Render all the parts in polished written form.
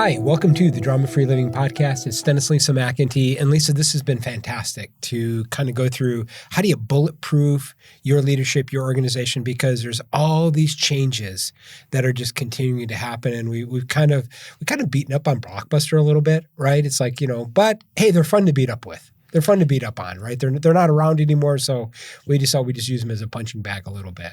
Hi, welcome to the Drama Free Living Podcast. It's Dennis and Lisa McIntee. And Lisa, this has been fantastic to kind of go through how do you bulletproof your leadership, your organization, because there's all these changes that are just continuing to happen. And we've kind of beaten up on Blockbuster a little bit, right? It's like, but hey, they're fun to beat up with. They're fun to beat up on, right? They're not around anymore, so we just use them as a punching bag a little bit.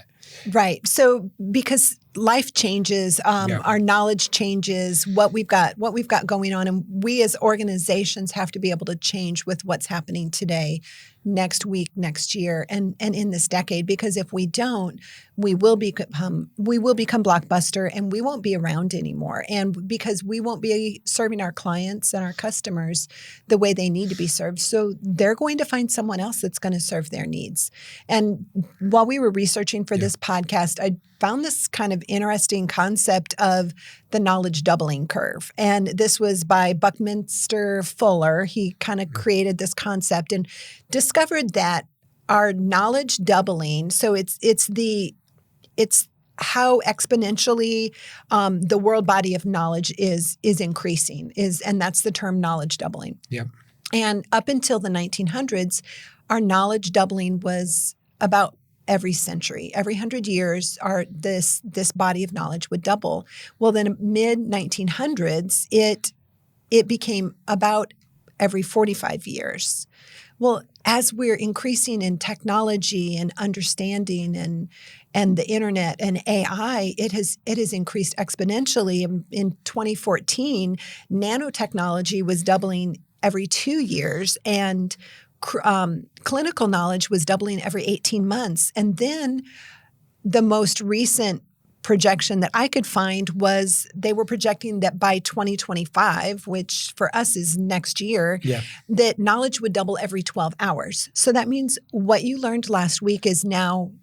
Right. So because life changes, our knowledge changes, what we've got going on, and we as organizations have to be able to change with what's happening today, next week, next year, and in this decade. Because if we don't, we will become Blockbuster, and we won't be around anymore. And because we won't be serving our clients and our customers the way they need to be served, so they're going to find someone else that's going to serve their needs. And while we were researching for this podcast, I found this kind of interesting concept of the knowledge doubling curve. And this was by Buckminster Fuller. He kind of created this concept and discovered that our knowledge doubling, so it's how exponentially the world body of knowledge is increasing, and that's the term knowledge doubling. Yeah. And up until the 1900s, our knowledge doubling was about every century. Every 100 years, this body of knowledge would double. Well, then mid-1900s, it became about every 45 years. Well, as we're increasing in technology and understanding and the internet and AI, it has increased exponentially. In 2014, nanotechnology was doubling every 2 years, and clinical knowledge was doubling every 18 months. And then the most recent projection that I could find was they were projecting that by 2025, which for us is next year, that knowledge would double every 12 hours. So that means what you learned last week is now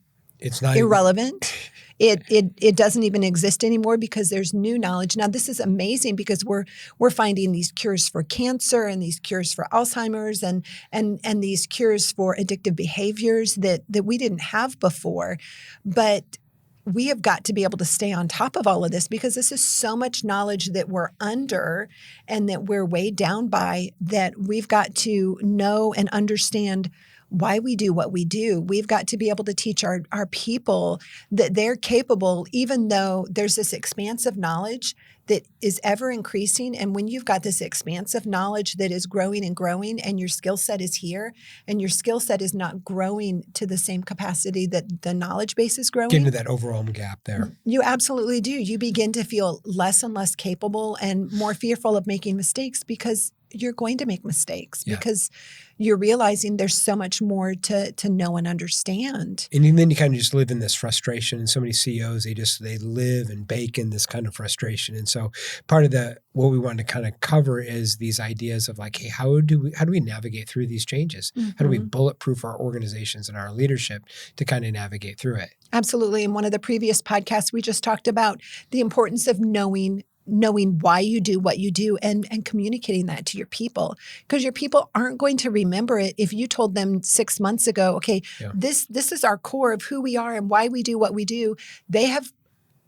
irrelevant. It doesn't even exist anymore because there's new knowledge. Now, this is amazing because we're finding these cures for cancer and these cures for Alzheimer's and these cures for addictive behaviors that we didn't have before. But we have got to be able to stay on top of all of this because this is so much knowledge that we're under and that we're weighed down by, that we've got to know and understand why we do what we do. We've got to be able to teach our people that they're capable, even though there's this expansive knowledge that is ever increasing. And when you've got this expansive knowledge that is growing and growing, and your skill set is here, and your skill set is not growing to the same capacity that the knowledge base is growing. Get into that overall gap there. You absolutely do. You begin to feel less and less capable and more fearful of making mistakes because you're going to make mistakes because you're realizing there's so much more to know and understand. And then you kind of just live in this frustration. And so many CEOs, they live and bake in this kind of frustration. And so part of what we want to kind of cover is these ideas of like, hey, how do we navigate through these changes? Mm-hmm. How do we bulletproof our organizations and our leadership to kind of navigate through it? Absolutely. In one of the previous podcasts, we just talked about the importance of knowing why you do what you do and communicating that to your people, because your people aren't going to remember it if you told them 6 months ago, okay, this is our core of who we are and why we do what we do. They have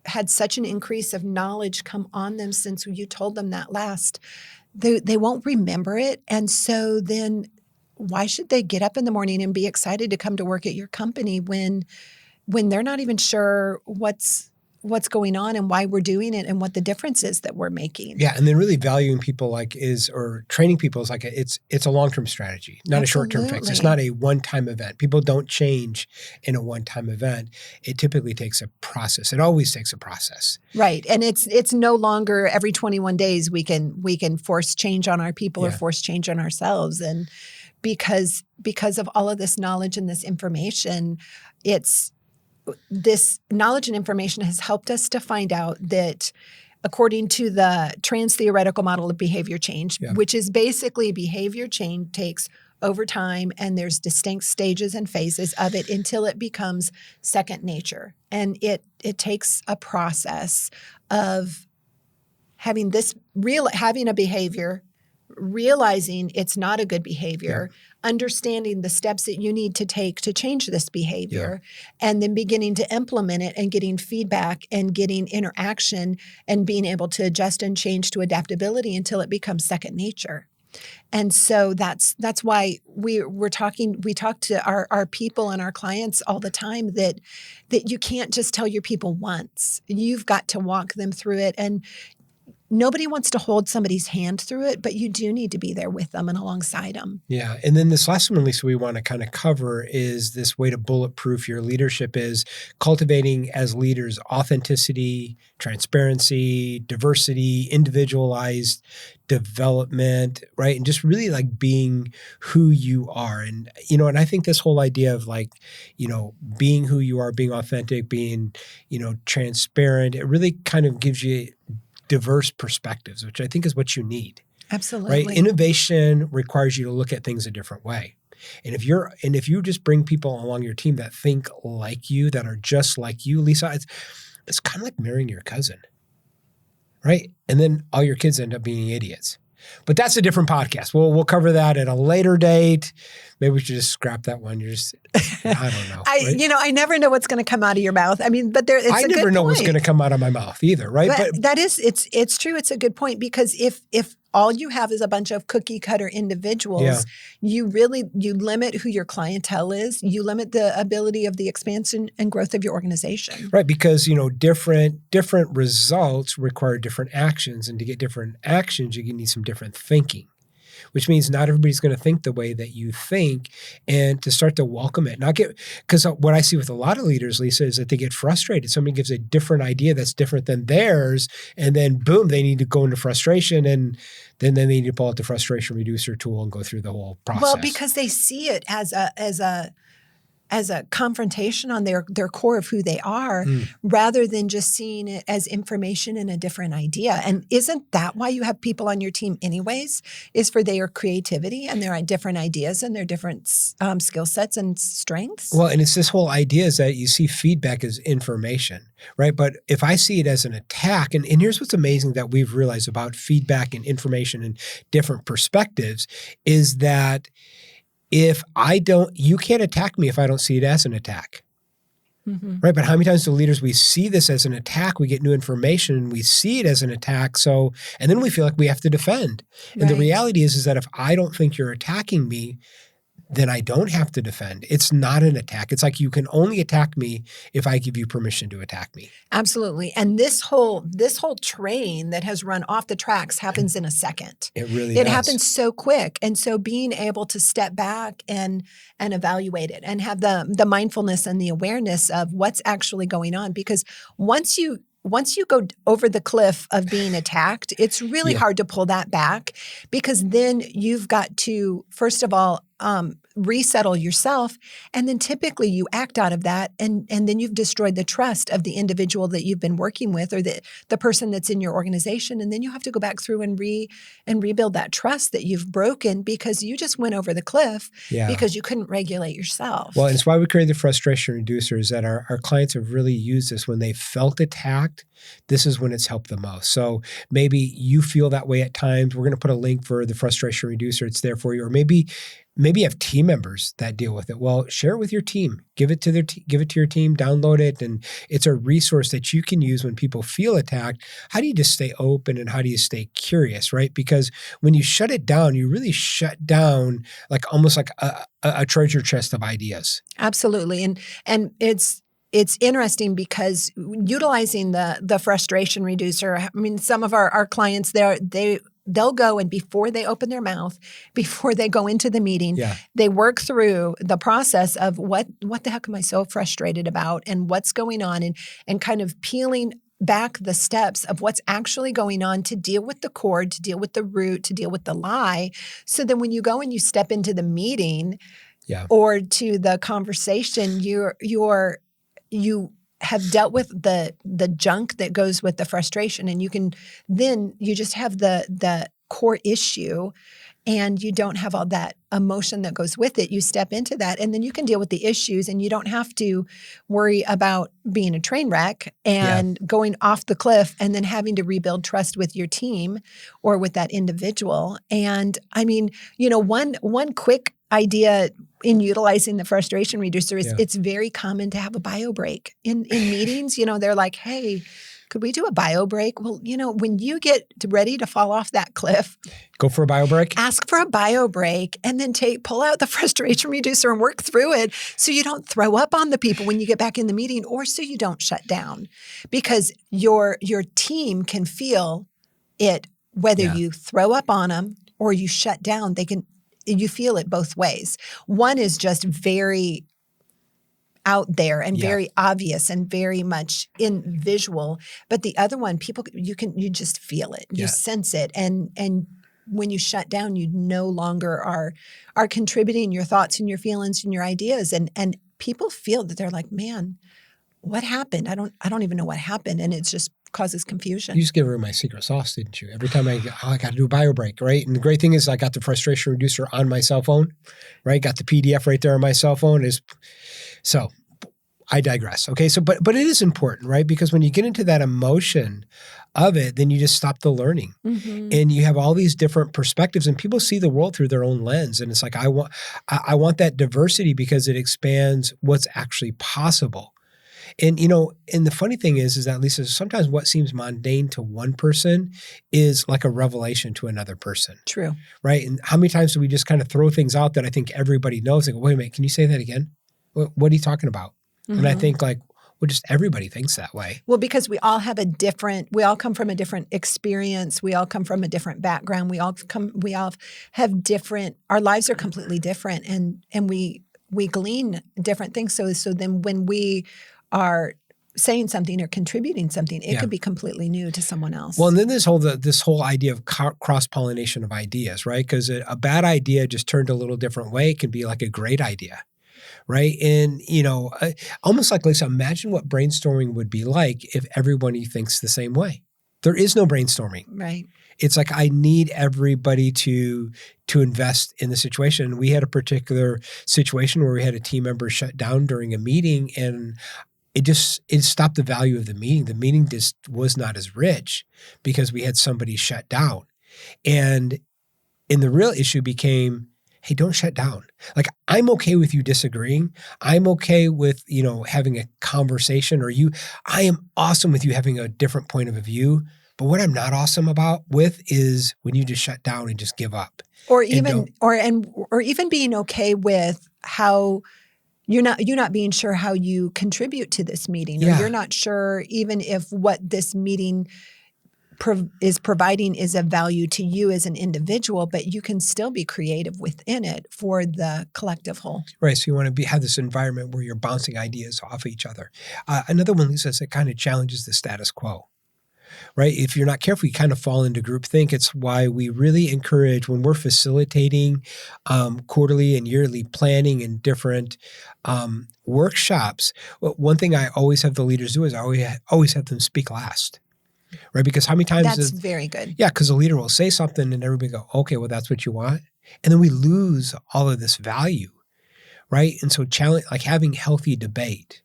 had such an increase of knowledge come on them since you told them that last. They won't remember it. And so then why should they get up in the morning and be excited to come to work at your company when they're not even sure what's going on and why we're doing it and what the difference is that we're making. Yeah. And then really valuing people or training people is like it's a long-term strategy, not a short-term fix. It's not a one-time event. People don't change in a one-time event. It typically takes a process. It always takes a process. Right. And it's no longer every 21 days we can force change on our people or force change on ourselves. And because of all of this knowledge and this information, this knowledge and information has helped us to find out that according to the trans-theoretical model of behavior change, which is basically behavior change takes over time and there's distinct stages and phases of it until it becomes second nature. And it takes a process of having a behavior, realizing it's not a good behavior, understanding the steps that you need to take to change this behavior, and then beginning to implement it and getting feedback and getting interaction and being able to adjust and change to adaptability until it becomes second nature. And so that's why we talk to our people and our clients all the time that you can't just tell your people once. You've got to walk them through it. And nobody wants to hold somebody's hand through it, but you do need to be there with them and alongside them. Yeah. And then this last one, Lisa, we want to kind of cover is this way to bulletproof your leadership is cultivating as leaders authenticity, transparency, diversity, individualized development, right? And just really like being who you are. And, and I think this whole idea of like, being who you are, being authentic, being, transparent, it really kind of gives you diverse perspectives, which I think is what you need. Absolutely. Right? Innovation requires you to look at things a different way. And if you just bring people along your team that think like you, that are just like you, Lisa, it's kind of like marrying your cousin. Right? And then all your kids end up being idiots. But that's a different podcast. We'll cover that at a later date. Maybe we should just scrap that one. I don't know. Right? I never know what's going to come out of your mouth. I mean, but I never know what's going to come out of my mouth either, right? But that is, it's true. It's a good point because if all you have is a bunch of cookie cutter individuals, you limit who your clientele is. You limit the ability of the expansion and growth of your organization. Right. Because, different results require different actions. And to get different actions, you need some different thinking, which means not everybody's going to think the way that you think, and to start to welcome it. Because what I see with a lot of leaders, Lisa, is that they get frustrated. Somebody gives a different idea that's different than theirs, and then boom, they need to go into frustration, and then they need to pull out the frustration reducer tool and go through the whole process. Well, because they see it as a confrontation on their core of who they are, rather than just seeing it as information and a different idea. And isn't that why you have people on your team anyways, is for their creativity and their different ideas and their different skill sets and strengths? Well, and it's this whole idea is that you see feedback as information, right? But if I see it as an attack, and here's what's amazing that we've realized about feedback and information and different perspectives is that you can't attack me if I don't see it as an attack. Mm-hmm. Right. But how many times do leaders, we see this as an attack, we get new information and we see it as an attack. And then we feel like we have to defend. And the reality is that if I don't think you're attacking me, then I don't have to defend. It's not an attack. It's like you can only attack me if I give you permission to attack me. Absolutely. And this whole train that has run off the tracks happens in a second. It really does. It happens so quick. And so being able to step back and evaluate it and have the mindfulness and the awareness of what's actually going on, because once you go over the cliff of being attacked, it's really hard to pull that back, because then you've got to, first of all, resettle yourself. And then typically you act out of that. And then you've destroyed the trust of the individual that you've been working with, or the person that's in your organization. And then you have to go back through and rebuild that trust that you've broken because you just went over the cliff because you couldn't regulate yourself. Well, it's why we create the frustration reducer, is that our clients have really used this when they felt attacked. This is when it's helped the most. So maybe you feel that way at times. We're going to put a link for the frustration reducer. It's there for you. Or maybe you have team members that deal with it. Well, share it with your team. Give it to your team. Download it, and it's a resource that you can use when people feel attacked. How do you just stay open, and how do you stay curious, right? Because when you shut it down, you really shut down like almost like a treasure chest of ideas. Absolutely, and it's interesting because utilizing the frustration reducer. I mean, some of our clients they'll go, and before they open their mouth, before they go into the meeting, they work through the process of what the heck am I so frustrated about, and what's going on, and kind of peeling back the steps of what's actually going on to deal with the core, to deal with the root, to deal with the lie. So then when you go and you step into the meeting or to the conversation, you have dealt with the junk that goes with the frustration, and you just have the core issue, and you don't have all that emotion that goes with it. You step into that, and then you can deal with the issues, and you don't have to worry about being a train wreck and going off the cliff and then having to rebuild trust with your team or with that individual. And I mean, one quick idea in utilizing the frustration reducer is it's very common to have a bio break in meetings. They're like, hey, could we do a bio break? Well, when you get ready to fall off that cliff, go for a bio break. Ask for a bio break, and then pull out the frustration reducer and work through it so you don't throw up on the people when you get back in the meeting, or so you don't shut down, because your team can feel it whether you throw up on them or you shut down. You feel it both ways. One is just very out there and very obvious and very much in visual, but the other one, you just feel it, you sense it, and when you shut down, you no longer are contributing your thoughts and your feelings and your ideas, and people feel that they're like, man, what happened? I don't even know what happened, and it just causes confusion. You just gave her my secret sauce, didn't you? Every time I got to do a bio break, right? And the great thing is I got the frustration reducer on my cell phone, right? Got the PDF right there on my cell phone. So I digress. Okay. So, but it is important, right? Because when you get into that emotion of it, then you just stop the learning, and you have all these different perspectives, and people see the world through their own lens. And it's like, I want that diversity because it expands what's actually possible. And, and the funny thing is that, Lisa, sometimes what seems mundane to one person is like a revelation to another person. True. Right. And how many times do we just kind of throw things out that I think everybody knows? They go, wait a minute, can you say that again? What are you talking about? And I think just everybody thinks that way. Well, because we all come from a different experience. We all come from a different background. We all have different, our lives are completely different, and we glean different things. So then when we are saying something or contributing something, it could be completely new to someone else. Well, and then this whole idea of cross-pollination of ideas, right? Because a bad idea just turned a little different way can be like a great idea, right? And, almost like, Lisa, imagine what brainstorming would be like if everybody thinks the same way. There is no brainstorming. Right. It's like I need everybody to invest in the situation. And we had a particular situation where we had a team member shut down during a meeting, and it stopped the value of the meeting. The meeting just was not as rich because we had somebody shut down. And the real issue became, hey, don't shut down. Like, I'm okay with you disagreeing. I'm okay with, having a conversation, I am awesome with you having a different point of view. But what I'm not awesome with is when you just shut down and just give up. Or even being okay with how you're not being sure how you contribute to this meeting, or you're not sure even if what this meeting is providing is of value to you as an individual, but you can still be creative within it for the collective whole. Right. So you want to have this environment where you're bouncing ideas off each other. Another one, Lisa, is it kind of challenges the status quo. Right? If you're not careful, you kind of fall into groupthink. It's why we really encourage, when we're facilitating quarterly and yearly planning and different workshops, one thing I always have the leaders do is I always have them speak last. Right? Because how many times that's very good. Yeah, because the leader will say something and everybody go, okay, well, that's what you want. And then we lose all of this value. Right? And so having healthy debate,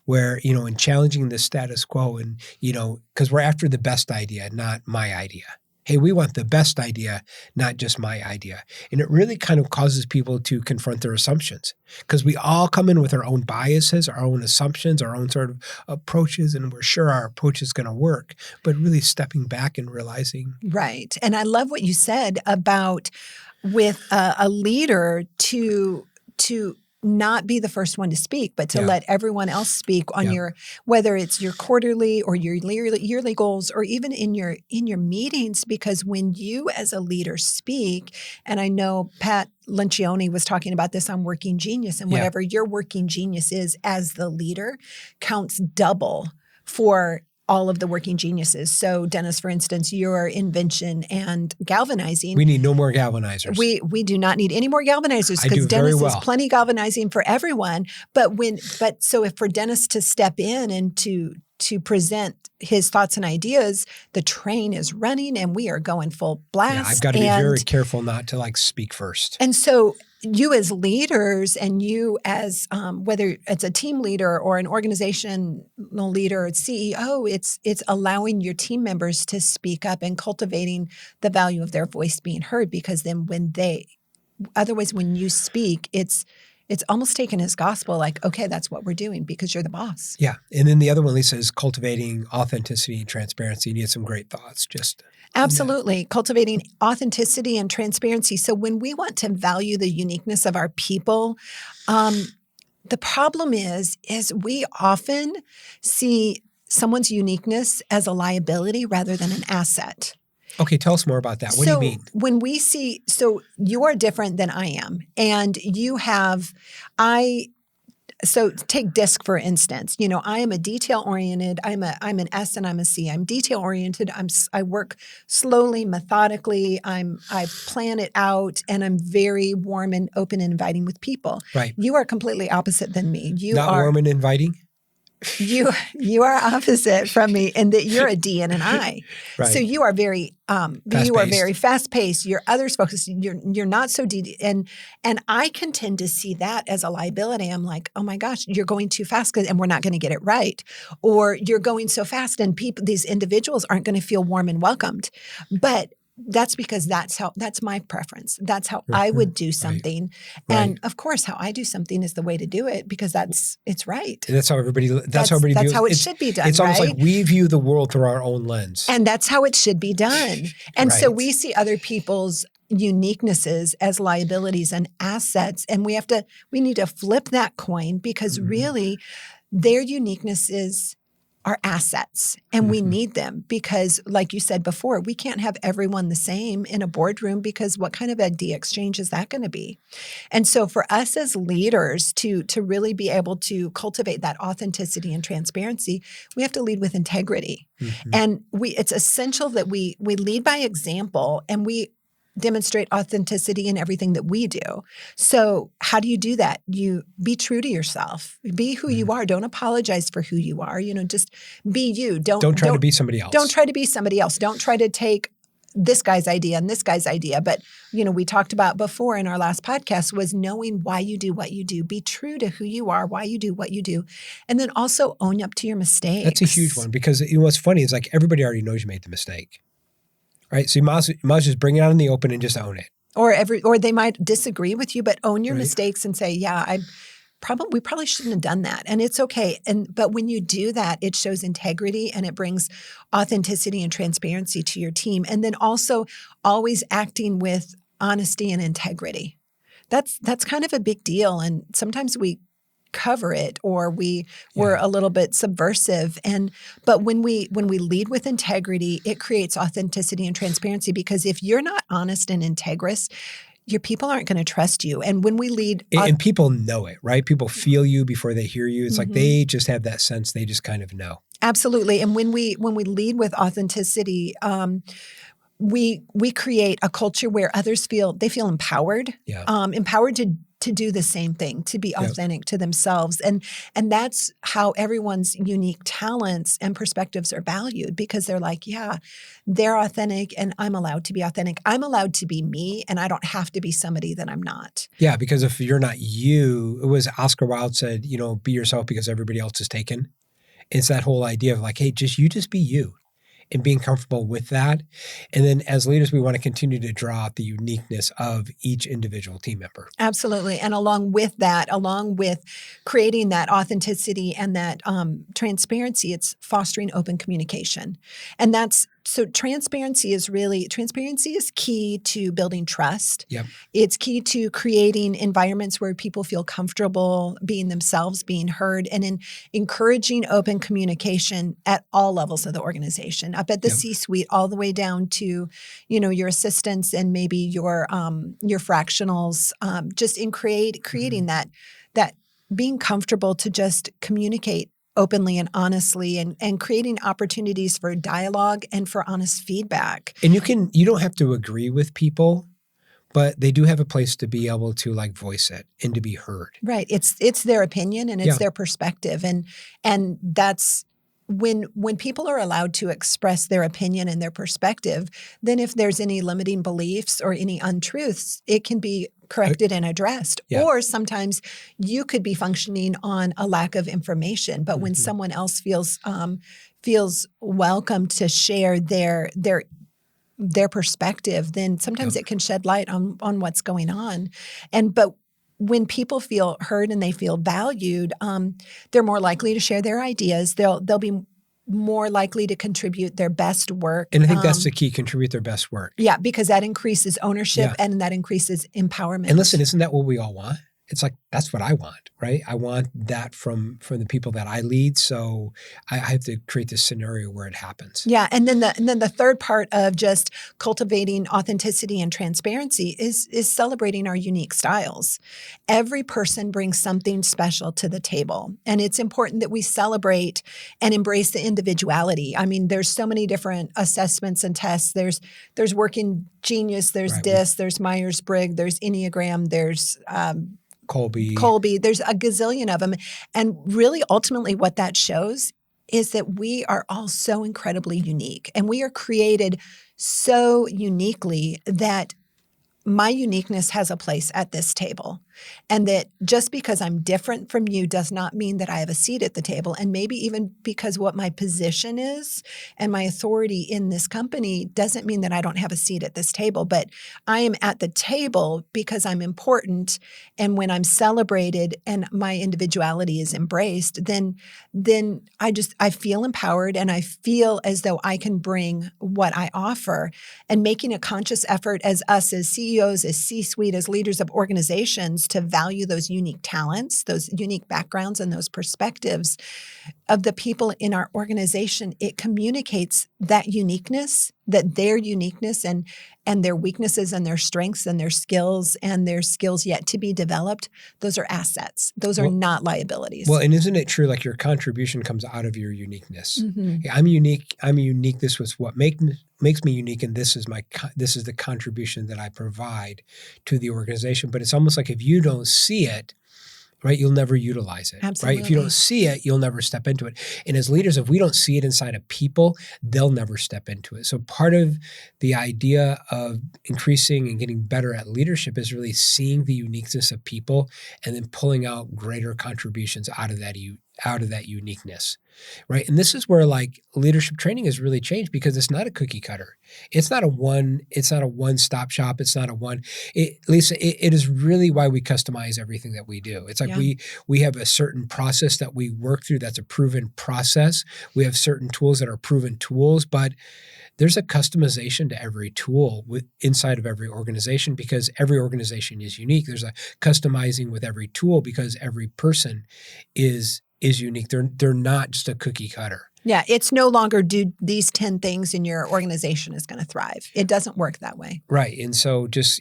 where, in challenging the status quo, and, because we're after the best idea, not my idea. Hey, we want the best idea, not just my idea. And it really kind of causes people to confront their assumptions, because we all come in with our own biases, our own assumptions, our own sort of approaches, and we're sure our approach is going to work, but really stepping back and realizing. Right. And I love what you said about with a leader to not be the first one to speak, but to let everyone else speak on whether it's your quarterly or your yearly goals, or even in your meetings. Because when you as a leader speak, and I know Pat Lencioni was talking about this on Working Genius, and whatever your working genius is as the leader counts double for all of the working geniuses. So Dennis, for instance, your invention and galvanizing. We need no more galvanizers. We do not need any more galvanizers, because Dennis is plenty galvanizing for everyone. So if for Dennis to step in and to to present his thoughts and ideas, the train is running and we are going full blast. Yeah, I've got to be very careful not to like speak first. And so you as leaders and you as whether it's a team leader or an organizational leader, CEO, it's allowing your team members to speak up and cultivating the value of their voice being heard, because then otherwise when you speak, it's almost taken as gospel, like, okay, that's what we're doing because you're the boss. Yeah. And then the other one, Lisa, is cultivating authenticity and transparency. And you had some great thoughts. Absolutely. Cultivating authenticity and transparency. So when we want to value the uniqueness of our people, the problem is we often see someone's uniqueness as a liability rather than an asset. Okay, tell us more about that. What do you mean? When we see, so you are different than I am, and so take DISC for instance. I am a detail oriented. I'm an S and I'm a C. I'm detail oriented. I work slowly, methodically. I plan it out, and I'm very warm and open and inviting with people. Right. You are completely opposite than me. Not warm and inviting. You are opposite from me in that you're a D and an I. Right. So you are very fast paced. You're others focused. You're not so D, and I can tend to see that as a liability. I'm like, oh my gosh, you're going too fast and we're not going to get it right, or you're going so fast and these individuals aren't going to feel warm and welcomed. But that's because that's my preference. That's how I would do something. Right. And of course, how I do something is the way to do it because it's right. And that's how everybody that's how it should be done. It's almost like we view the world through our own lens. And that's how it should be done. And so we see other people's uniquenesses as liabilities and assets. And we need to flip that coin, because really their uniquenesses are assets, and we need them because, like you said before, we can't have everyone the same in a boardroom, because what kind of idea exchange is that going to be? And so for us as leaders to really be able to cultivate that authenticity and transparency, we have to lead with integrity. And it's essential that we lead by example, and we demonstrate authenticity in everything that we do. So how do you do that? You be true to yourself. Be who you are. Don't apologize for who you are. Just be you. Don't try to be somebody else. Don't try to be somebody else. Don't try to take this guy's idea and this guy's idea. But, we talked about before in our last podcast was knowing why you do what you do. Be true to who you are, why you do what you do. And then also own up to your mistakes. That's a huge one, because what's funny is like everybody already knows you made the mistake. Right. So you might just bring it out in the open and just own it. Or they might disagree with you, but own your mistakes and say, yeah, we probably shouldn't have done that. And it's okay. But when you do that, it shows integrity and it brings authenticity and transparency to your team. And then also always acting with honesty and integrity. That's kind of a big deal. And sometimes we cover it, or we're a little bit subversive. But when we lead with integrity, it creates authenticity and transparency, because if you're not honest and integrous, your people aren't going to trust you. And when we lead, and people know it, right? People feel you before they hear you. It's like they just have that sense. They just kind of know. Absolutely. And when we lead with authenticity, we create a culture where others feel empowered, empowered to do the same thing, to be authentic to themselves. And that's how everyone's unique talents and perspectives are valued, because they're like, yeah, they're authentic and I'm allowed to be authentic. I'm allowed to be me, and I don't have to be somebody that I'm not. Yeah, because if you're not you, it was Oscar Wilde said, be yourself because everybody else is taken. It's that whole idea of like, hey, just be you. And being comfortable with that. And then as leaders, we want to continue to draw out the uniqueness of each individual team member. Absolutely. And along with creating that authenticity and that transparency, it's fostering open communication. And so transparency is key to building trust. Yep. It's key to creating environments where people feel comfortable being themselves, being heard, and in encouraging open communication at all levels of the organization, up at the C-suite, all the way down to, your assistants and maybe your fractionals, just in creating that being comfortable to just communicate openly and honestly, and creating opportunities for dialogue and for honest feedback. And you don't have to agree with people, but they do have a place to be able to like voice it and to be heard. Right. It's their opinion and it's their perspective. And that's when people are allowed to express their opinion and their perspective, then if there's any limiting beliefs or any untruths, it can be corrected and addressed. Yeah. Or sometimes you could be functioning on a lack of information, but when someone else feels welcome to share their perspective, then sometimes it can shed light on what's going on. But when people feel heard and they feel valued, they're more likely to share their ideas. They'll be more likely to contribute their best work. And I think that's the key, contribute their best work. Yeah, because that increases ownership and that increases empowerment. And listen, isn't that what we all want? It's like, that's what I want, right? I want that from the people that I lead. So I have to create this scenario where it happens. Yeah. And then the third part of just cultivating authenticity and transparency is celebrating our unique styles. Every person brings something special to the table. And it's important that we celebrate and embrace the individuality. I mean, there's so many different assessments and tests. There's Working Genius, there's DISC, there's Myers-Briggs, there's Enneagram, there's Colby. There's a gazillion of them. And really, ultimately, what that shows is that we are all so incredibly unique. And we are created so uniquely that my uniqueness has a place at this table. And that just because I'm different from you does not mean that I have a seat at the table. And maybe even because what my position is and my authority in this company doesn't mean that I don't have a seat at this table. But I am at the table because I'm important. And when I'm celebrated and my individuality is embraced, then I feel empowered and I feel as though I can bring what I offer. And making a conscious effort as us, as CEOs, as C-suite, as leaders of organizations, to value those unique talents, those unique backgrounds, and those perspectives of the people in our organization, it communicates that uniqueness, that their uniqueness and their weaknesses and their strengths and their skills yet to be developed, those are assets. Those are not liabilities. Well, and isn't it true, like your contribution comes out of your uniqueness? Yeah, I'm unique. I'm unique. This was what makes me unique, and this is the contribution that I provide to the organization. But it's almost like if you don't see it, right, you'll never utilize it. Absolutely. Right? If you don't see it, you'll never step into it. And as leaders, if we don't see it inside of people, they'll never step into it. So part of the idea of increasing and getting better at leadership is really seeing the uniqueness of people and then pulling out greater contributions out of that uniqueness. Right. And this is where like leadership training has really changed because it's not a cookie cutter. It's not a one-stop shop. It's not Lisa, it is really why we customize everything that we do. It's like we have a certain process that we work through that's a proven process. We have certain tools that are proven tools, but there's a customization to every tool inside of every organization because every organization is unique. There's a customizing with every tool because every person is unique. They're not just a cookie cutter. Yeah, it's no longer do these 10 things and your organization is going to thrive. It doesn't work that way. Right. And so just,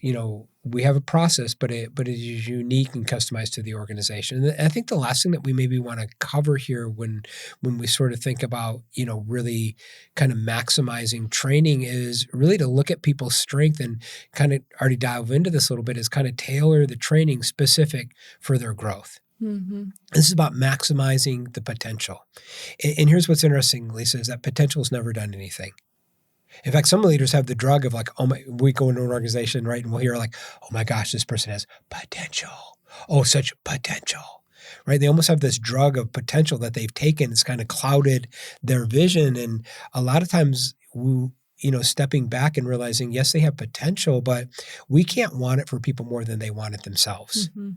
we have a process, but it is unique and customized to the organization. And I think the last thing that we maybe want to cover here when we sort of think about, really kind of maximizing training is really to look at people's strength and kind of already dive into this a little bit is kind of tailor the training specific for their growth. Mm-hmm. This is about maximizing the potential. And here's what's interesting, Lisa, is that potential has never done anything. In fact, some leaders have the drug of like, we go into an organization, right, and we'll hear like, oh my gosh, this person has potential. Oh, such potential, right? They almost have this drug of potential that they've taken. It's kind of clouded their vision. And a lot of times, stepping back and realizing, yes, they have potential, but we can't want it for people more than they want it themselves. Mm-hmm.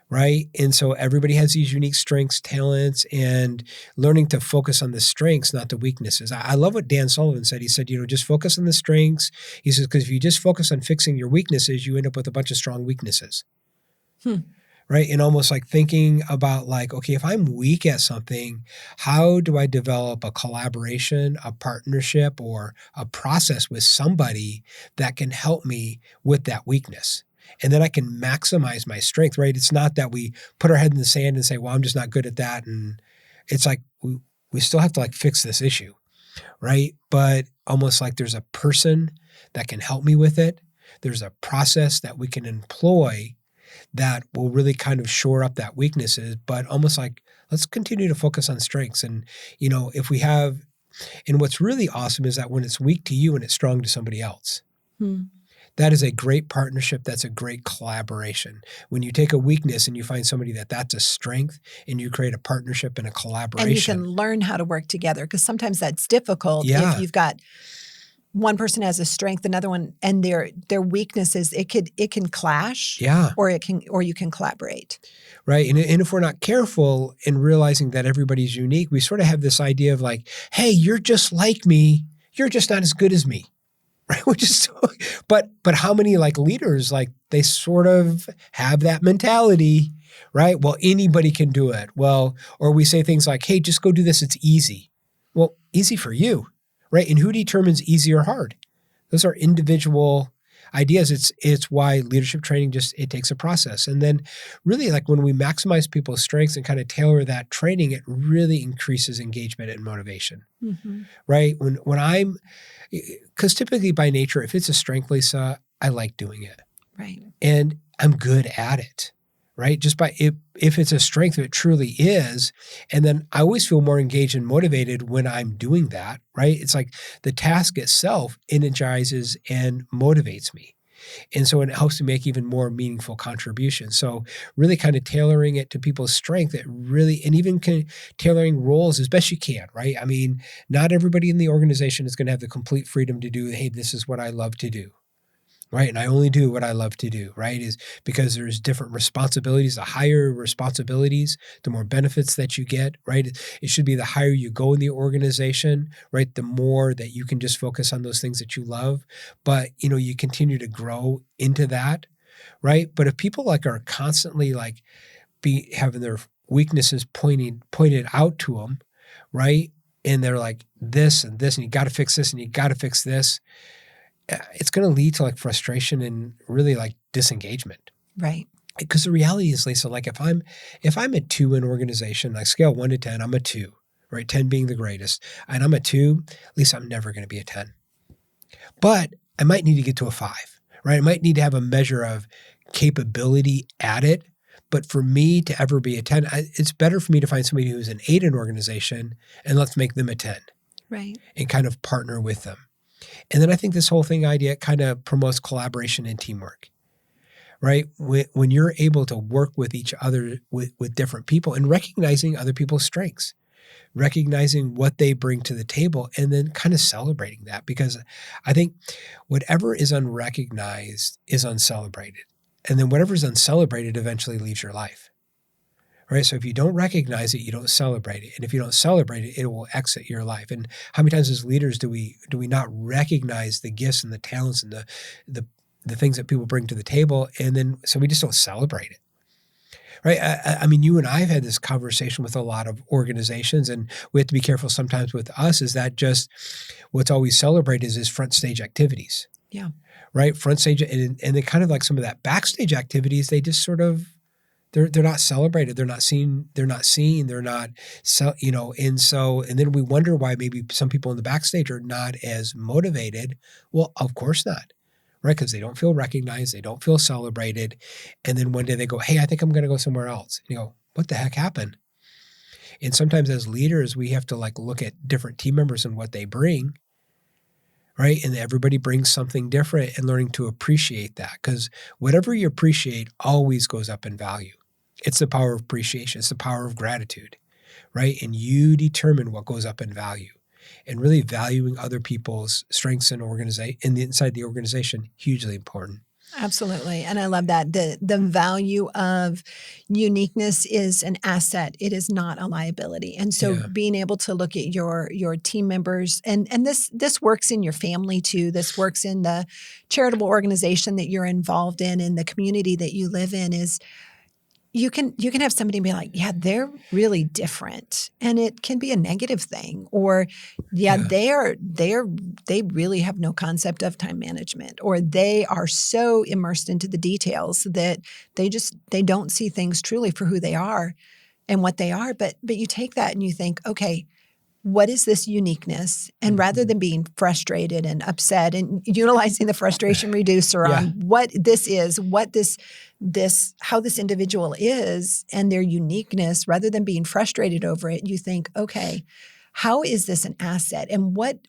Right. And so everybody has these unique strengths, talents, and learning to focus on the strengths, not the weaknesses. I love what Dan Sullivan said. He said, just focus on the strengths. He says, because if you just focus on fixing your weaknesses, you end up with a bunch of strong weaknesses. Right. And almost like thinking about like, okay, if I'm weak at something, how do I develop a collaboration, a partnership, or a process with somebody that can help me with that weakness? And then I can maximize my strength, right? It's not that we put our head in the sand and say, well, I'm just not good at that. And it's like we still have to like fix this issue, right? But almost like there's a person that can help me with it. There's a process that we can employ that will really kind of shore up that weaknesses, but almost like let's continue to focus on strengths. And, if we have, and what's really awesome is that when it's weak to you and it's strong to somebody else, Hmm. that is a great partnership. That's a great collaboration. When you take a weakness and you find somebody that's a strength and you create a partnership and a And you collaboration. can learn how to work together, because sometimes that's difficult if Yeah. you've got one person has a strength, another one, and their weaknesses, it can clash, Yeah. or you can collaborate. Right. And if we're not careful in realizing that everybody's unique, we sort of have this idea of like, hey, you're just like me. You're just not as good as me. Right. Which is so, but how many like leaders, like they sort of have that mentality, right? Well, anybody can do it. Well, or we say things like, hey, just go do this. It's easy. Well, easy for you. Right. And who determines easy or hard? Those are individual ideas. It's why leadership training it takes a process. And then really like when we maximize people's strengths and kind of tailor that training, it really increases engagement and motivation. Mm-hmm. Right. Because typically by nature, if it's a strength, Lisa, I like doing it. Right. And I'm good at it. Right. Just by if it's a strength, it truly is. And then I always feel more engaged and motivated when I'm doing that. Right. It's like the task itself energizes and motivates me. And so it helps me make even more meaningful contributions. So really kind of tailoring it to people's strength, and even tailoring roles as best you can, right? I mean, not everybody in the organization is going to have the complete freedom to do, hey, this is what I love to do. Right. And I only do what I love to do, right? Is because there's different responsibilities. The higher responsibilities, the more benefits that you get, right? It should be the higher you go in the organization, right? The more that you can just focus on those things that you love. But, you continue to grow into that, right? But if people like are constantly like having their weaknesses pointed out to them, right? And they're like this and this, and you got to fix this and you got to fix this, it's going to lead to like frustration and really like disengagement. Right. Because the reality is, Lisa, like if I'm a 2 in an organization, like scale 1 to 10, I'm a 2, right? 10 being the greatest. And I'm a 2, Lisa, I'm never going to be a 10. But I might need to get to a 5, right? I might need to have a measure of capability at it. But for me to ever be a 10, it's better for me to find somebody who's an 8 in an organization and let's make them a 10. Right. And kind of partner with them. And then I think this whole idea kind of promotes collaboration and teamwork, right? When you're able to work with each other, with different people and recognizing other people's strengths, recognizing what they bring to the table, and then kind of celebrating that. Because I think whatever is unrecognized is uncelebrated. And then whatever is uncelebrated eventually leaves your life. Right. So if you don't recognize it, you don't celebrate it. And if you don't celebrate it, it will exit your life. And how many times as leaders do we not recognize the gifts and the talents and the things that people bring to the table? And then so we just don't celebrate it. Right. I mean, you and I have had this conversation with a lot of organizations, and we have to be careful sometimes with us is that just what's always celebrated is front stage activities. Yeah. Right. Front stage. And then kind of like some of that backstage activities, they just sort of, they're not celebrated. They're not seen. They're not, and then we wonder why maybe some people in the backstage are not as motivated. Well, of course not, right? Because they don't feel recognized. They don't feel celebrated. And then one day they go, hey, I think I'm going to go somewhere else. And you go, what the heck happened? And sometimes as leaders, we have to like look at different team members and what they bring, right? And everybody brings something different and learning to appreciate that, because whatever you appreciate always goes up in value. It's the power of appreciation. It's the power of gratitude, right? And you determine what goes up in value, and really valuing other people's strengths and inside the organization, hugely important. Absolutely. And I love that. The value of uniqueness is an asset. It is not a liability. And so Yeah. being able to look at your team members, and this works in your family too. This works in the charitable organization that you're involved in the community that you live in, is you can have somebody be like, yeah, they're really different, and it can be a negative thing, or yeah, Yeah. they really have no concept of time management, or they are so immersed into the details that they don't see things truly for who they are and what they are. But you take that and you think, okay, what is this uniqueness? And rather than being frustrated and upset and utilizing the frustration reducer on what this is, how this individual is and their uniqueness, rather than being frustrated over it, you think, okay, how is this an asset? And what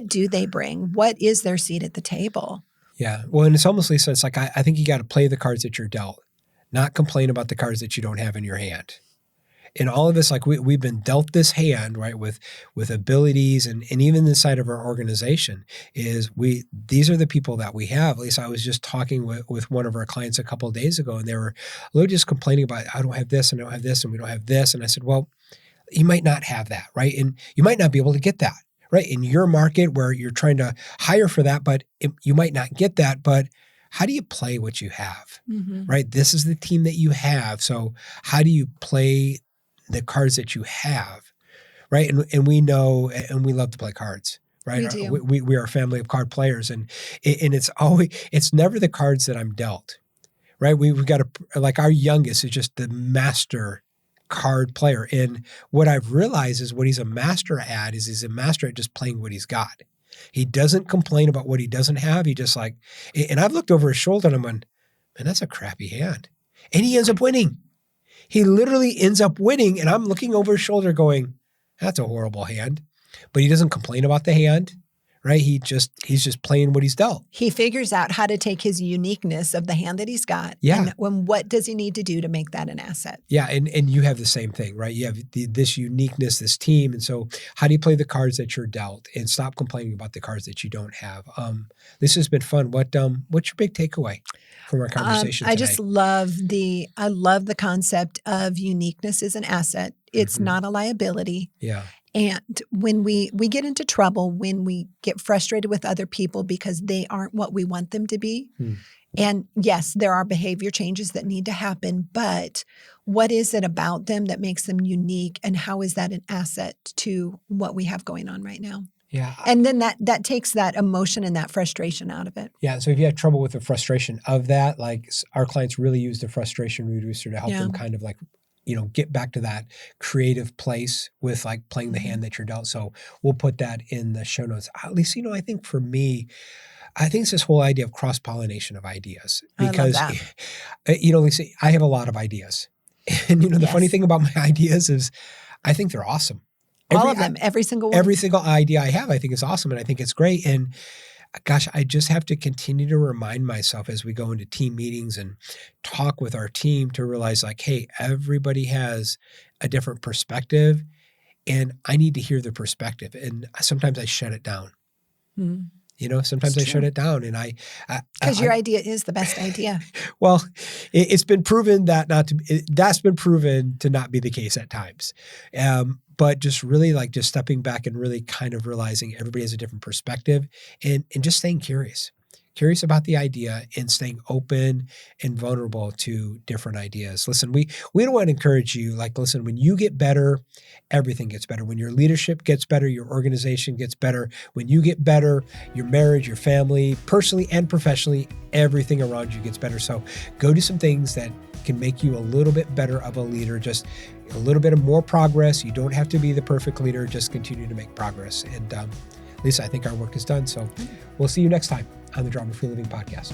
do they bring? What is their seat at the table? Yeah. Well, and it's almost, Lisa, it's like, I think you got to play the cards that you're dealt, not complain about the cards that you don't have in your hand. And all of us, like we've been dealt this hand, right, with abilities and even inside of our organization these are the people that we have. At least I was just talking with one of our clients a couple of days ago, and they were a little just complaining about, I don't have this and I don't have this and we don't have this. And I said, well, you might not have that, right? And you might not be able to get that, right? In your market where you're trying to hire for that, but you might not get that. But how do you play what you have, right? This is the team that you have. So how do you play the cards that you have, right? And we know, and we love to play cards, right? We are a family of card players, and it's never the cards that I'm dealt, right? We've got like our youngest is just the master card player. And what I've realized is what he's a master at is he's a master at just playing what he's got. He doesn't complain about what he doesn't have. He just like, and I've looked over his shoulder and I'm going, man, that's a crappy hand. And he ends up winning. He literally ends up winning, and I'm looking over his shoulder going, that's a horrible hand. But he doesn't complain about the hand, right? He's just playing what he's dealt. He figures out how to take his uniqueness of the hand that he's got. Yeah. And what does he need to do to make that an asset? Yeah, and you have the same thing, right? You have this uniqueness, this team. And so how do you play the cards that you're dealt and stop complaining about the cards that you don't have? This has been fun. What's your big takeaway from our conversation today? I just love the concept of uniqueness as an asset. It's not a liability. Yeah. And when we get into trouble, when we get frustrated with other people because they aren't what we want them to be, and yes, there are behavior changes that need to happen, but what is it about them that makes them unique, and how is that an asset to what we have going on right now? Yeah. And then that takes that emotion and that frustration out of it. Yeah. So if you have trouble with the frustration of that, like our clients really use the frustration reducer to help them kind of like, get back to that creative place with like playing the hand that you're dealt. So we'll put that in the show notes. At least, I think for me, I think it's this whole idea of cross-pollination of ideas. Because, Lisa, I have a lot of ideas. And, the funny thing about my ideas is I think they're awesome. All of them, every single one. Every single idea I have, I think is awesome, and I think it's great. And gosh, I just have to continue to remind myself as we go into team meetings and talk with our team to realize like, hey, everybody has a different perspective, and I need to hear their perspective. And sometimes I shut it down. Sometimes I shut it down, and because your idea is the best idea. Well, it's been proven that's been proven to not be the case at times. But just really like just stepping back and really kind of realizing everybody has a different perspective, and just staying curious about the idea and staying open and vulnerable to different ideas. Listen, we don't want to encourage you, like, listen, when you get better, everything gets better. When your leadership gets better, your organization gets better. When you get better, your marriage, your family, personally and professionally, everything around you gets better. So go do some things that can make you a little bit better of a leader, just a little bit of more progress. You don't have to be the perfect leader, just continue to make progress. And Lisa, I think our work is done. So we'll see you next time on the Drama Free Living Podcast.